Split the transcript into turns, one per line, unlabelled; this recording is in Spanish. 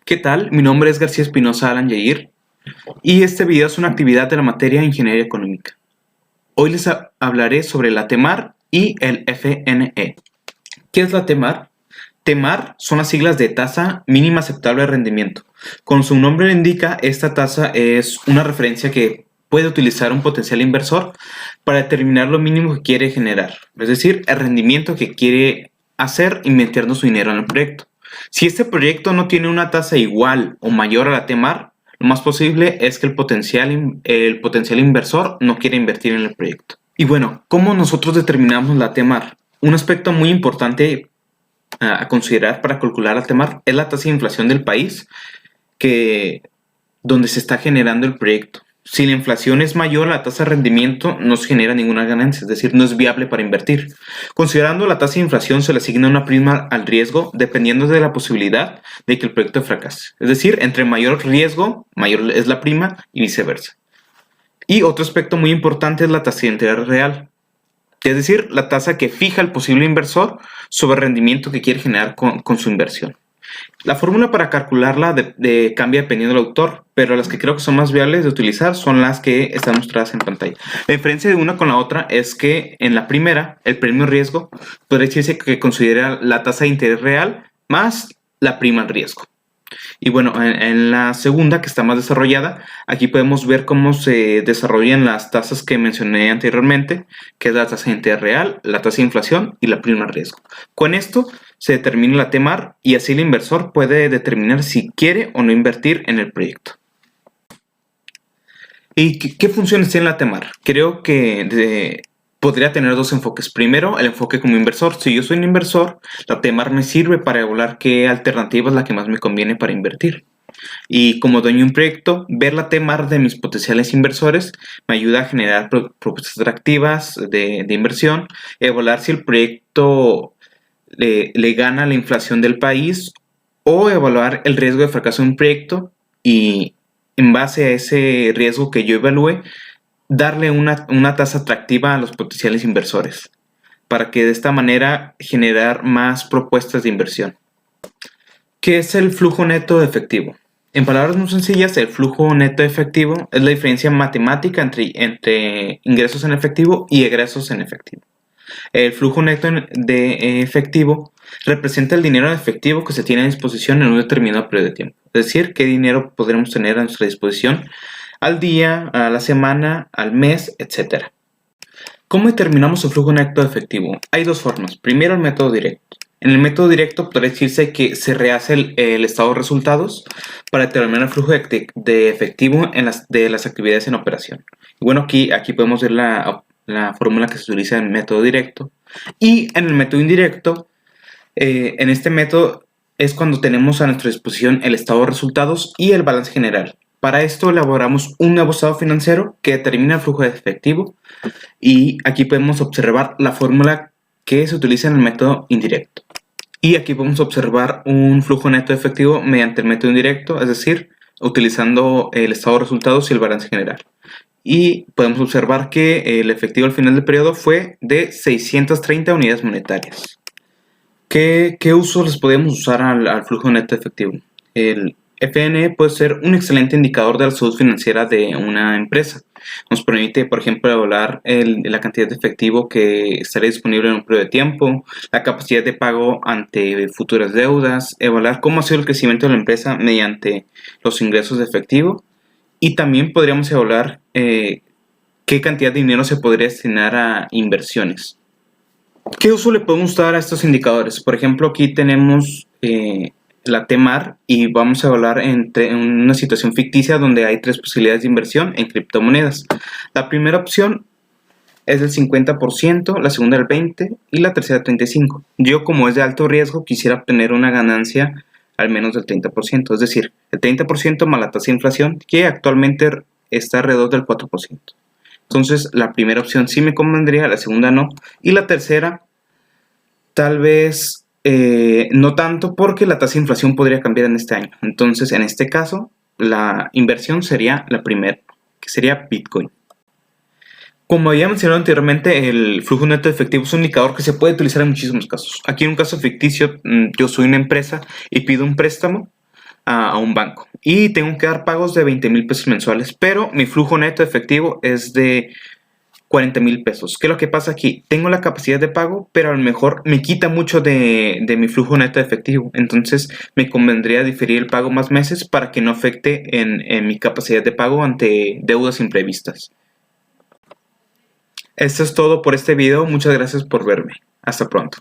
¿Qué tal? Mi nombre es García Espinosa Alan Yair y este video es una actividad de la materia de Ingeniería Económica. Hoy les hablaré sobre la TEMAR y el FNE. ¿Qué es la TEMAR? TEMAR son las siglas de tasa mínima aceptable de rendimiento. Como su nombre lo indica, esta tasa es una referencia que puede utilizar un potencial inversor para determinar lo mínimo que quiere generar, es decir, el rendimiento que quiere hacer invirtiendo su dinero en el proyecto. Si este proyecto no tiene una tasa igual o mayor a la TEMAR, lo más posible es que el potencial inversor no quiere invertir en el proyecto. Y bueno, ¿cómo nosotros determinamos la TEMAR? Un aspecto muy importante a considerar para calcular la TEMAR es la tasa de inflación del país donde se está generando el proyecto. Si la inflación es mayor, la tasa de rendimiento no se genera ninguna ganancia, es decir, no es viable para invertir. Considerando la tasa de inflación, se le asigna una prima al riesgo dependiendo de la posibilidad de que el proyecto fracase. Es decir, entre mayor riesgo, mayor es la prima y viceversa. Y otro aspecto muy importante es la tasa de interés real, es decir, la tasa que fija el posible inversor sobre el rendimiento que quiere generar con su inversión. La fórmula para calcularla cambia dependiendo del autor, pero las que creo que son más viables de utilizar son las que están mostradas en pantalla. La diferencia de una con la otra es que en la primera, el premio riesgo, podría decirse que considera la tasa de interés real más la prima al riesgo. Y bueno, en la segunda, que está más desarrollada, aquí podemos ver cómo se desarrollan las tasas que mencioné anteriormente, que es la tasa de interés real, la tasa de inflación y la prima al riesgo. Con esto se determina la TEMAR y así el inversor puede determinar si quiere o no invertir en el proyecto. ¿Y qué funciones tiene la TEMAR? Creo que podría tener dos enfoques. Primero, el enfoque como inversor. Si yo soy un inversor, la TEMAR me sirve para evaluar qué alternativa es la que más me conviene para invertir. Y como dueño de un proyecto, ver la TEMAR de mis potenciales inversores me ayuda a generar propuestas atractivas de inversión, evaluar si el proyecto le gana la inflación del país o evaluar el riesgo de fracaso de un proyecto y en base a ese riesgo que yo evalúe, darle una tasa atractiva a los potenciales inversores para que de esta manera generar más propuestas de inversión. ¿Qué es el flujo neto de efectivo? En palabras muy sencillas, el flujo neto de efectivo es la diferencia matemática entre ingresos en efectivo y egresos en efectivo. El flujo neto de efectivo representa el dinero en efectivo que se tiene a disposición en un determinado periodo de tiempo. Es decir, qué dinero podremos tener a nuestra disposición al día, a la semana, al mes, etc. ¿Cómo determinamos el flujo neto de efectivo? Hay dos formas. Primero, el método directo. En el método directo podría decirse que se rehace el estado de resultados para determinar el flujo de efectivo de las actividades en operación. Y bueno, aquí podemos ver la fórmula que se utiliza en el método directo. Y en el método indirecto, en este método es cuando tenemos a nuestra disposición el estado de resultados y el balance general. Para esto elaboramos un nuevo estado financiero que determina el flujo de efectivo y aquí podemos observar la fórmula que se utiliza en el método indirecto. Y aquí podemos observar un flujo neto de efectivo mediante el método indirecto, es decir, utilizando el estado de resultados y el balance general. Y podemos observar que el efectivo al final del periodo fue de 630 unidades monetarias. ¿Qué usos les podemos usar al flujo neto de efectivo? El FNE puede ser un excelente indicador de la salud financiera de una empresa. Nos permite, por ejemplo, evaluar la cantidad de efectivo que estará disponible en un periodo de tiempo, la capacidad de pago ante futuras deudas, evaluar cómo ha sido el crecimiento de la empresa mediante los ingresos de efectivo y también podríamos evaluar qué cantidad de dinero se podría destinar a inversiones. ¿Qué uso le podemos dar a estos indicadores? Por ejemplo, aquí tenemos la TEMAR y vamos a evaluar en una situación ficticia donde hay tres posibilidades de inversión en criptomonedas. La primera opción es del 50%, la segunda del 20% y la tercera del 35%. Yo, como es de alto riesgo, quisiera obtener una ganancia al menos del 30%, es decir, el 30% más la tasa de inflación que actualmente está alrededor del 4%. Entonces, la primera opción sí me convendría, la segunda no. Y la tercera, tal vez no tanto porque la tasa de inflación podría cambiar en este año. Entonces, en este caso, la inversión sería la primera, que sería Bitcoin. Como había mencionado anteriormente, el flujo neto de efectivo es un indicador que se puede utilizar en muchísimos casos. Aquí en un caso ficticio, yo soy una empresa y pido un préstamo a un banco. Y tengo que dar pagos de 20,000 pesos mensuales, pero mi flujo neto efectivo es de 40,000 pesos. ¿Qué es lo que pasa aquí? Tengo la capacidad de pago, pero a lo mejor me quita mucho de mi flujo neto de efectivo. Entonces me convendría diferir el pago más meses para que no afecte en mi capacidad de pago ante deudas imprevistas. Esto es todo por este video. Muchas gracias por verme. Hasta pronto.